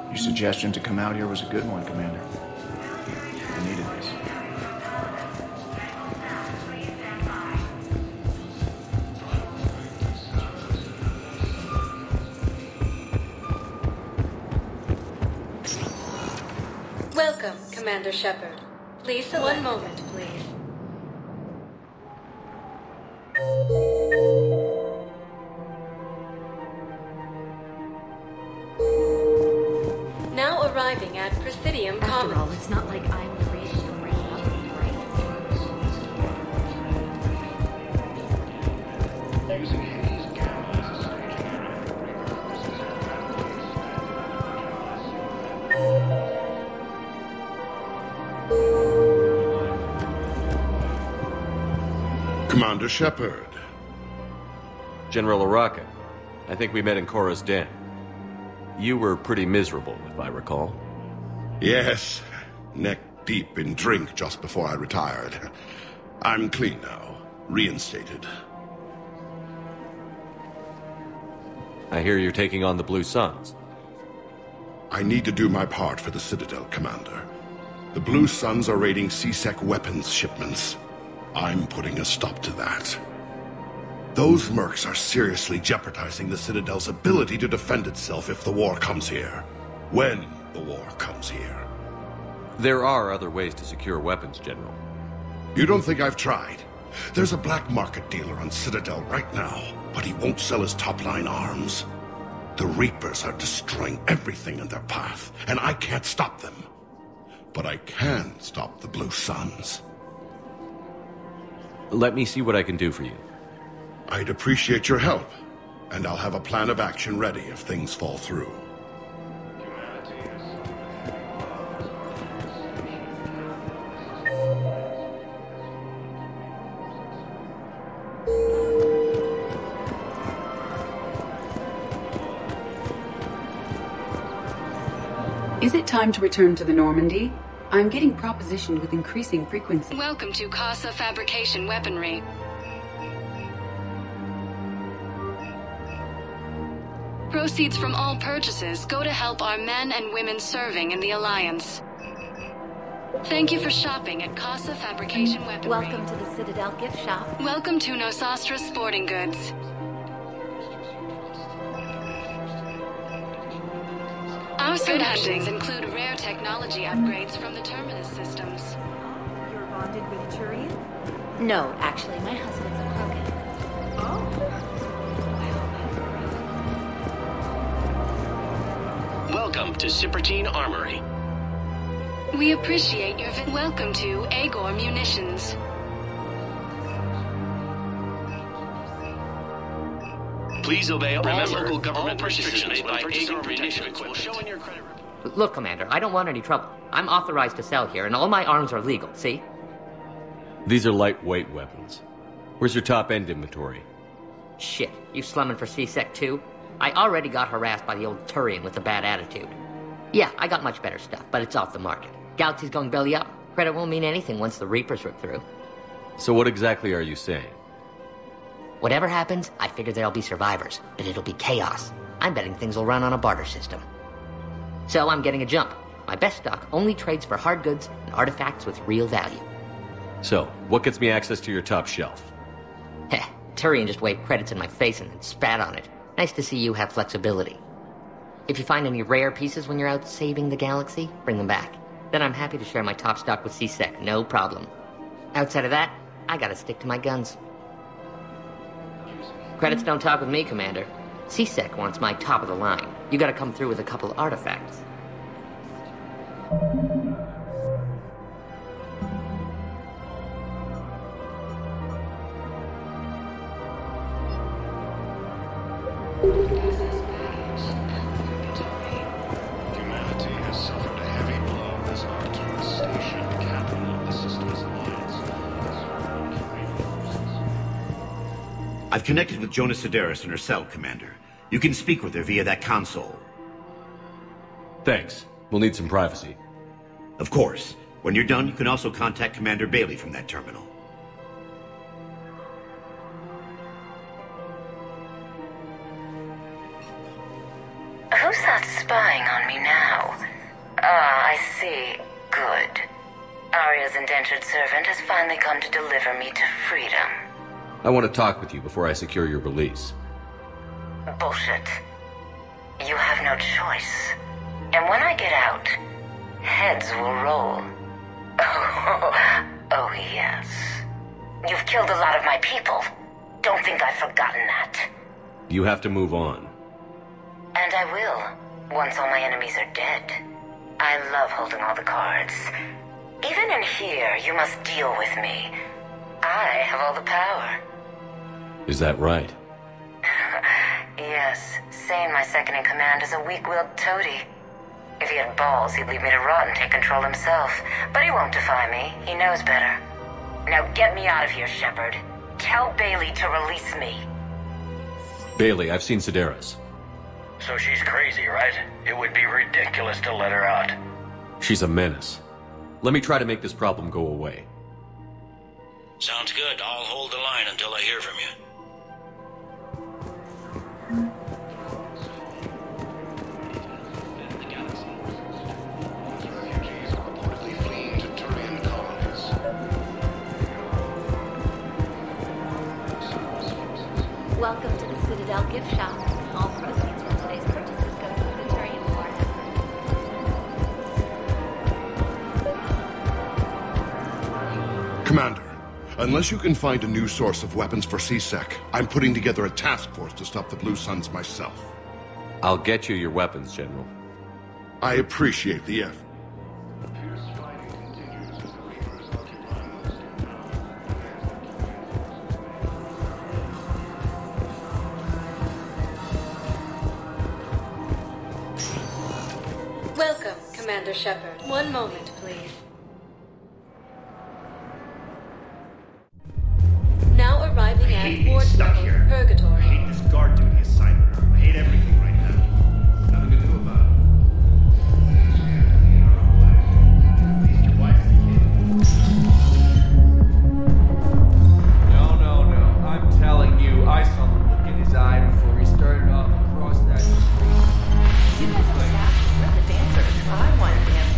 Your suggestion to come out here was a good one, Commander. We needed this. Welcome, Commander Shepard. Please select. One moment, please. Now arriving at Presidium Commons. After all, it's not like I'm the reason you're bringing up the brain. Using haze gamma as a staging area for repurposes Commander Shepard. General Araka, I think we met in Cora's den. You were pretty miserable, if I recall. Yes, neck deep in drink just before I retired. I'm clean now, reinstated. I hear you're taking on the Blue Suns. I need to do my part for the Citadel, Commander. The Blue Suns are raiding C-Sec weapons shipments. I'm putting a stop to that. Those mercs are seriously jeopardizing the Citadel's ability to defend itself if the war comes here. When the war comes here. There are other ways to secure weapons, General. You don't think I've tried? There's a black market dealer on Citadel right now, but he won't sell his top-line arms. The Reapers are destroying everything in their path, and I can't stop them. But I can stop the Blue Suns. Let me see what I can do for you. I'd appreciate your help, and I'll have a plan of action ready if things fall through. Is it time to return to the Normandy? I'm getting propositioned with increasing frequency. Welcome to Casa Fabrication Weaponry. Proceeds from all purchases go to help our men and women serving in the Alliance. Thank you for shopping at Casa Fabrication Weaponry. Welcome to the Citadel gift shop. Welcome to Nosastra Sporting Goods. Our solutions include rare technology upgrades from the Terminus systems. You're bonded with Turian? No, actually, my husband's a Krogan. Welcome to Cipertine Armory. We appreciate your welcome to Agor Munitions. Please obey all local government restrictions by Agor Munitions will show in your credit report. Look, Commander, I don't want any trouble. I'm authorized to sell here, and all my arms are legal, see? These are lightweight weapons. Where's your top-end inventory? Shit, you slumming for C-Sec too? I already got harassed by the old Turian with a bad attitude. Yeah, I got much better stuff, but it's off the market. Galaxy's going belly up. Credit won't mean anything once the Reapers rip through. So what exactly are you saying? Whatever happens, I figure there'll be survivors, but it'll be chaos. I'm betting things will run on a barter system. So I'm getting a jump. My best stock only trades for hard goods and artifacts with real value. So, what gets me access to your top shelf? Heh, Turian just waved credits in my face and then spat on it. Nice to see you have flexibility. If you find any rare pieces when you're out saving the galaxy, bring them back. Then I'm happy to share my top stock with C-Sec, no problem. Outside of that, I gotta stick to my guns. Credits don't talk with me, Commander. C-Sec wants my top of the line. You gotta come through with a couple artifacts. Humanity has suffered a heavy blow as Arcturus Station, capital of the Systems Alliance. I've connected with Jonas Sedaris in her cell, Commander. You can speak with her via that console. Thanks. We'll need some privacy. Of course. When you're done, you can also contact Commander Bailey from that terminal. who's that spying on me now? Ah, I see. Good. Arya's indentured servant has finally come to deliver me to freedom. I want to talk with you before I secure your release. Bullshit. You have no choice. And when I get out, heads will roll. Oh, yes. You've killed a lot of my people. Don't think I've forgotten that. You have to move on. And I will, once all my enemies are dead. I love holding all the cards. Even in here, you must deal with me. I have all the power. Is that right? Yes, Sane, my second-in-command, is a weak-willed toady. If he had balls, he'd leave me to rot and take control himself. But he won't defy me. He knows better. Now get me out of here, Shepard. Tell Bailey to release me. Bailey, I've seen Sedaris. So she's crazy, right? It would be ridiculous to let her out. She's a menace. Let me try to make this problem go away. Sounds good. I'll hold the line until I hear from you. Welcome to the Citadel gift shop. All proceeds from today's purchases go to the Turian War effort. Commander, unless you can find a new source of weapons for C-Sec, I'm putting together a task force to stop the Blue Suns myself. I'll get you your weapons, General. I appreciate the effort. Welcome, Commander Shepard. One moment, please. Now arriving at Ward Level, Purgatory. I hate this guard duty assignment. I hate everything right now. Nothing to do about it. No. I'm telling you, I saw the look in his eye before he started off across that street. You guys are staff. We're the dancers. I want to dance.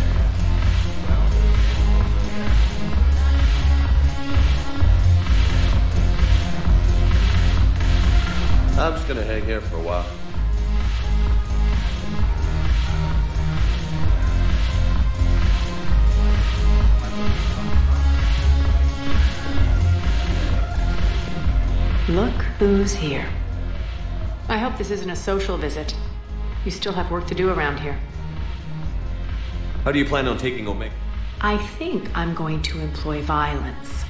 I'm just gonna hang here for a while. Look who's here. I hope this isn't a social visit. You still have work to do around here. How do you plan on taking Omega? I think I'm going to employ violence.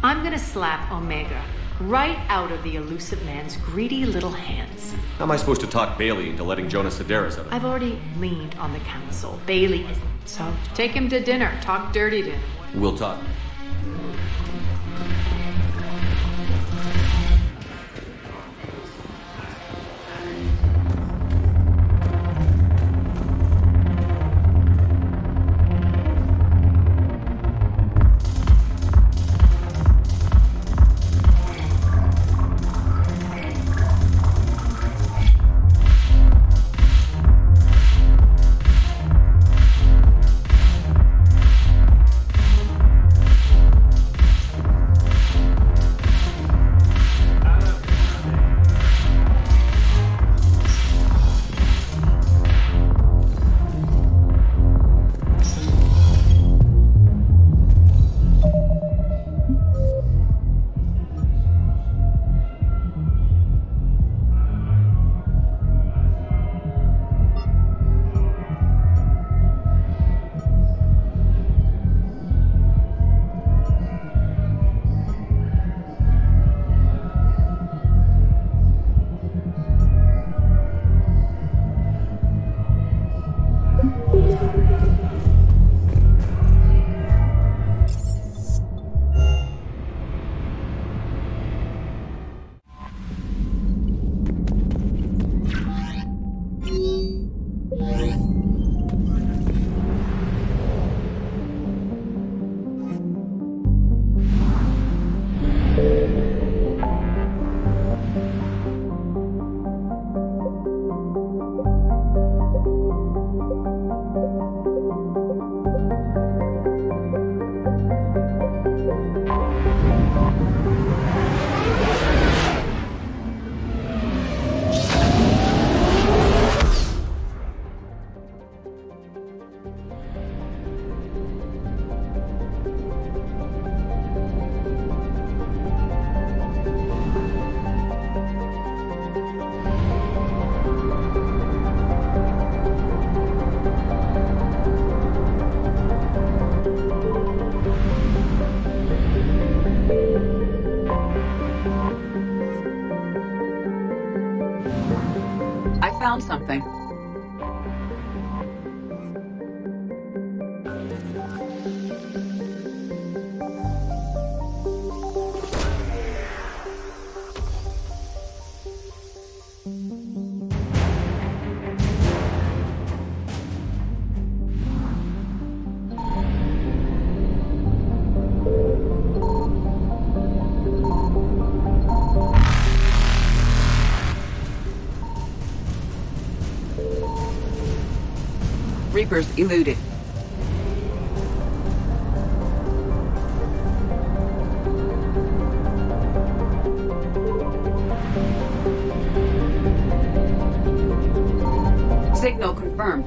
I'm gonna slap Omega right out of the elusive man's greedy little hands. How am I supposed to talk Bailey into letting Jonas Sedaris out of it? I've already leaned on the council. Bailey isn't. So take him to dinner. Talk dirty to him. We'll talk. found something. Reapers eluded. Signal confirmed.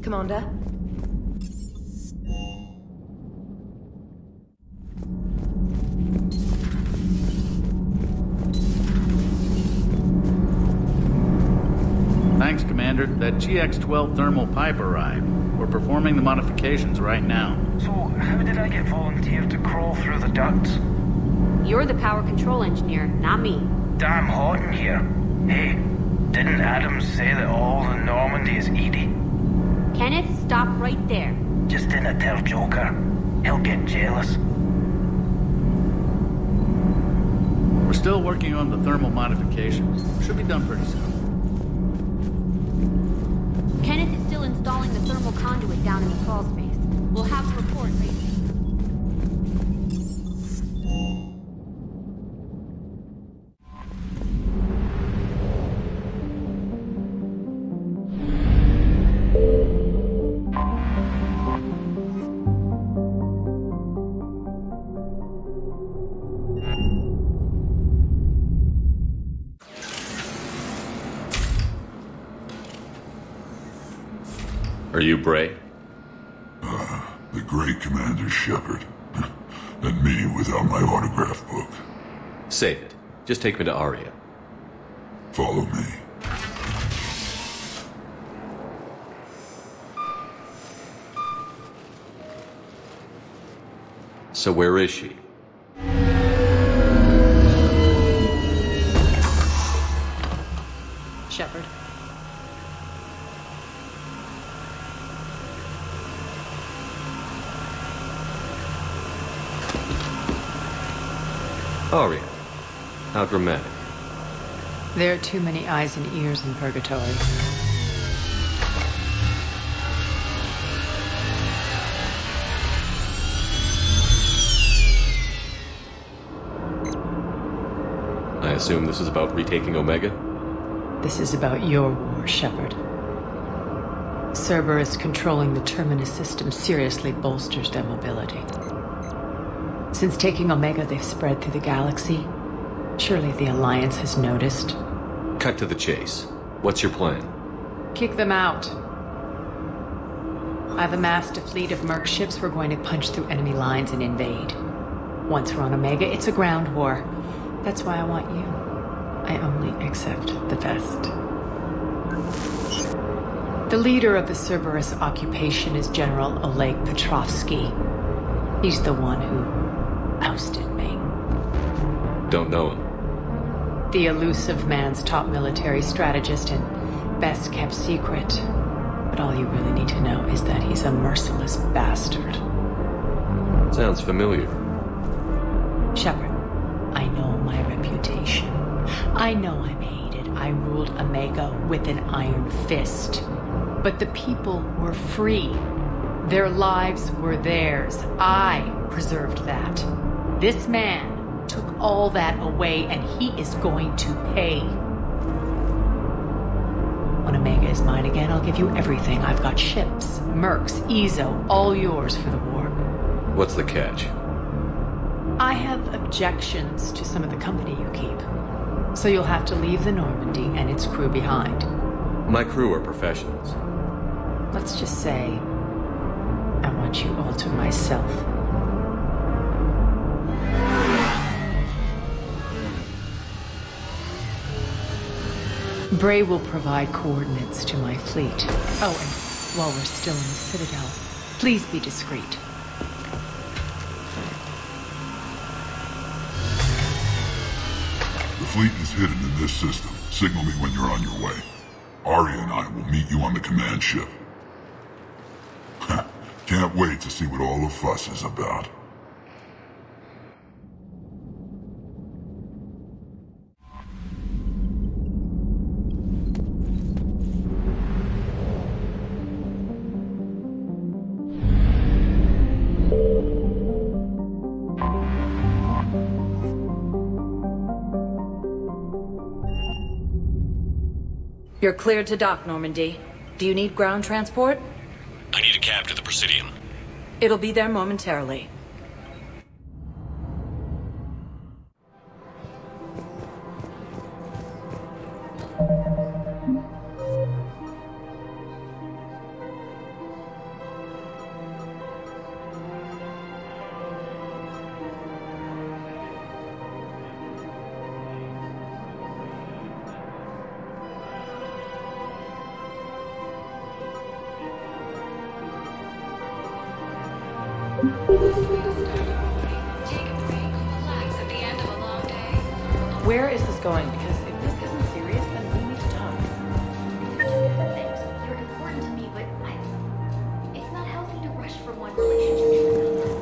Commander? Thanks, Commander. That GX-12 thermal pipe arrived. We're performing the modifications right now. So, how did I get volunteered to crawl through the ducts? You're the power control engineer, not me. Damn hot in here. Hey, didn't Adams say that all in Normandy is Edie? Kenneth, stop right there. Just dinna tell Joker. He'll get jealous. We're still working on the thermal modifications. Should be done pretty soon. Kenneth is still installing the thermal conduit down in the crawl space. We'll have a report later. Are you Bray? The great Commander Shepard. And me without my autograph book. Save it. Just take me to Aria. Follow me. So where is she? Shepard. Aria. How dramatic. There are too many eyes and ears in Purgatory. I assume this is about retaking Omega? This is about your war, Shepard. Cerberus controlling the Terminus system seriously bolsters their mobility. Since taking Omega, they've spread through the galaxy. Surely the Alliance has noticed. Cut to the chase. What's your plan? Kick them out. I've amassed a fleet of merc ships. We're going to punch through enemy lines and invade. Once we're on Omega, it's a ground war. That's why I want you. I only accept the best. The leader of the Cerberus occupation is General Oleg Petrovsky. He's the one who ousted me. Don't know him. The elusive man's top military strategist and best kept secret. But all you really need to know is that he's a merciless bastard. Sounds familiar. Shepard, I know my reputation. I know I'm hated. I ruled Omega with an iron fist. But the people were free. Their lives were theirs. I preserved that. This man took all that away, and he is going to pay. When Omega is mine again, I'll give you everything. I've got ships, mercs, Ezo, all yours for the war. What's the catch? I have objections to some of the company you keep. So you'll have to leave the Normandy and its crew behind. My crew are professionals. Let's just say, I want you all to myself. Bray will provide coordinates to my fleet. Oh, and while we're still in the Citadel, please be discreet. The fleet is hidden in this system. Signal me when you're on your way. Arya and I will meet you on the command ship. Can't wait to see what all the fuss is about. You're cleared to dock, Normandy. Do you need ground transport? I need a cab to the Presidium. It'll be there momentarily. Where is this going? Because if this isn't serious, then we need to talk. Thanks. You're important to me, but it's not healthy to rush from one relationship to another.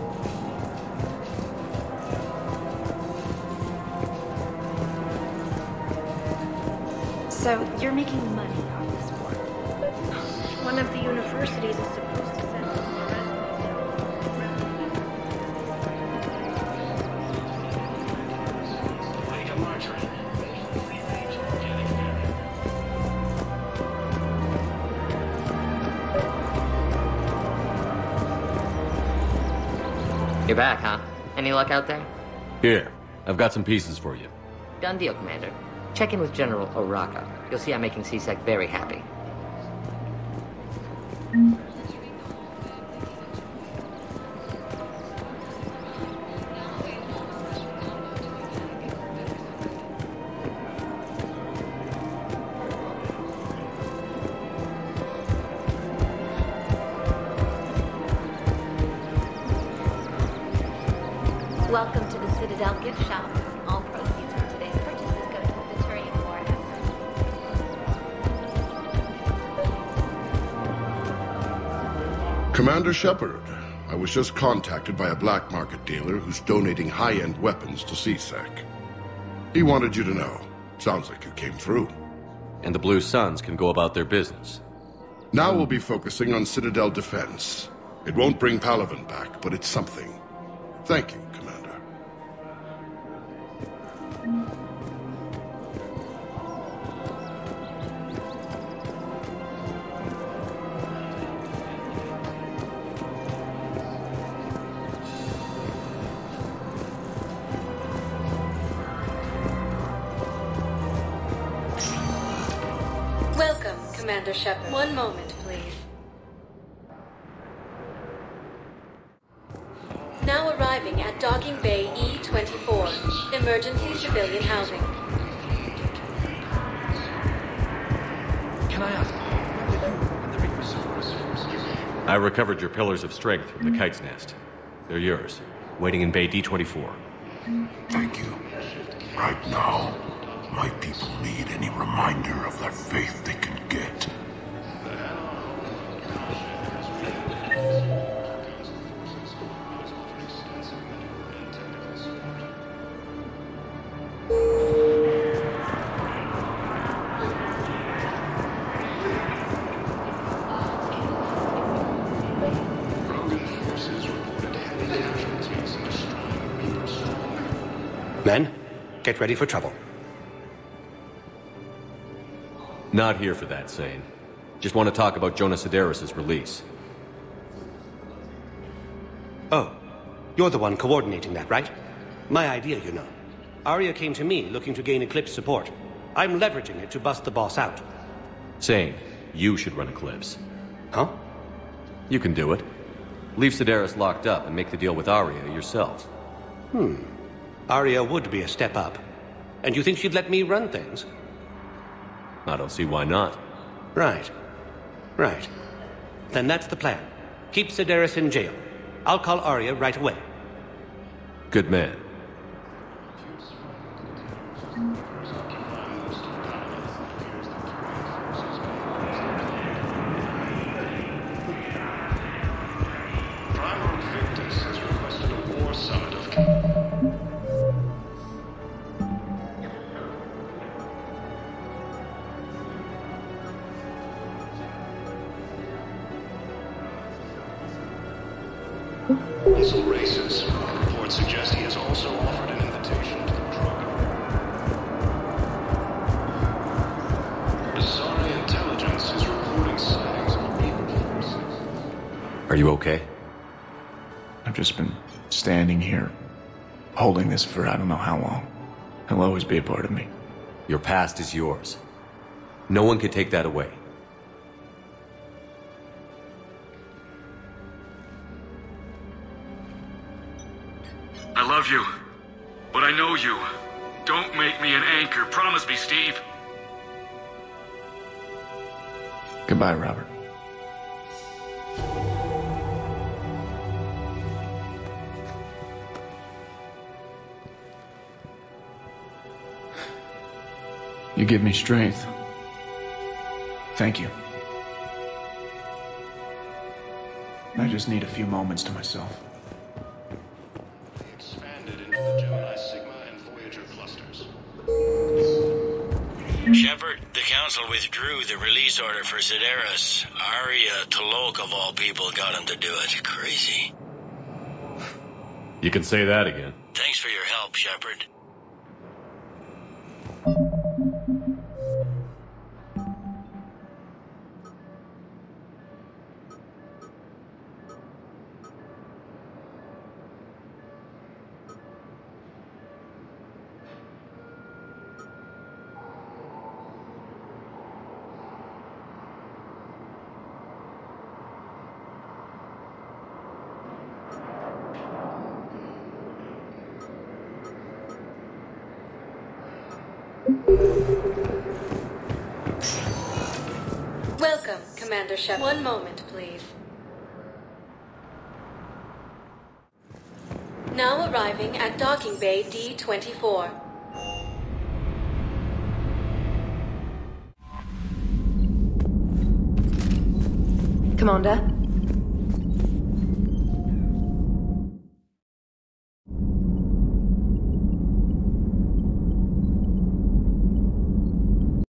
So, you're making money off this war? One of the universities is supposed to send us You're back, huh? Any luck out there? Here, I've got some pieces for you. Done deal, Commander. Check in with General Oraka. You'll see I'm making C-Sec very happy. Welcome to the Citadel gift shop. All proceeds from today's purchases go to the Turian war effort. Commander Shepard, I was just contacted by a black market dealer who's donating high-end weapons to C-Sec. He wanted you to know. Sounds like you came through. And the Blue Suns can go about their business. Now we'll be focusing on Citadel defense. It won't bring Palaven back, but it's something. Thank you, Commander. Commander Shepard. One moment, please. Now arriving at Docking Bay E-24, emergency civilian housing. Can I ask? I recovered your pillars of strength from the kite's nest. They're yours, waiting in Bay D-24. Thank you. Right now, my people need any reminder of their faith they can get. Men, get ready for trouble. Not here for that, Sane. Just want to talk about Jonas Sedaris' release. Oh, you're the one coordinating that, right? My idea, you know. Arya came to me looking to gain Eclipse support. I'm leveraging it to bust the boss out. Sane, you should run Eclipse. Huh? You can do it. Leave Sedaris locked up and make the deal with Arya yourself. Arya would be a step up. And you think she'd let me run things? I don't see why not. Right. Right. Then that's the plan. Keep Sedaris in jail. I'll call Arya right away. Good man. Consul races. Reports suggest he has also offered an invitation to the drug. Asari intelligence is reporting sightings of evil forces. Are you okay? I've just been standing here, holding this for I don't know how long. He'll always be a part of me. Your past is yours. No one can take that away. I love you, but I know you. Don't make me an anchor. Promise me, Steve. Goodbye, Robert. You give me strength. Thank you. I just need a few moments to myself. Expanded into the Gemini Sigma and Voyager clusters. Shepard, the Council withdrew the release order for Sedaris. Arya T'Loak, of all people, got him to do it. Crazy. You can say that again. Thanks for your help, Shepard. Welcome, Commander Shepard. One moment, please. Now arriving at Docking Bay D-24. Commander,